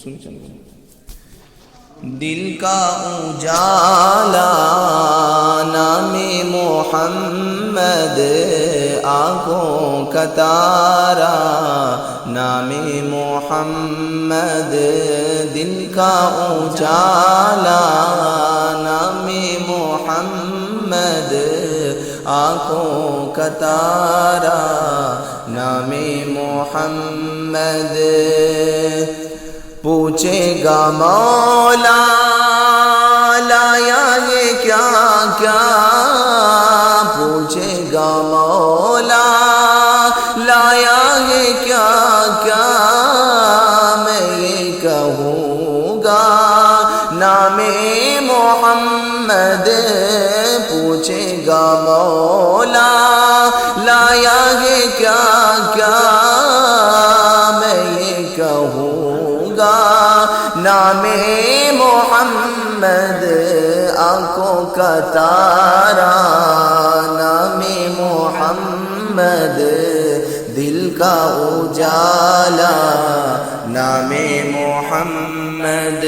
سنی چل گئے. دل کا اجالا نام محمد، آنکھوں کا تارا نام محمد. دل کا اجالا نام محمد، آنکھوں کا تارا نام محمد. پوچھے گا مولا لایا یہ کیا کیا، پوچھے گا مولا لایا یہ کیا کیا، میں یہ کہوں گا نام محمد. پوچھے گا مولا لایا یہ کیا کیا، میں یہ کہوں نام محمد. آنکھوں کا تارا نام محمد، دل کا اجالا نام محمد.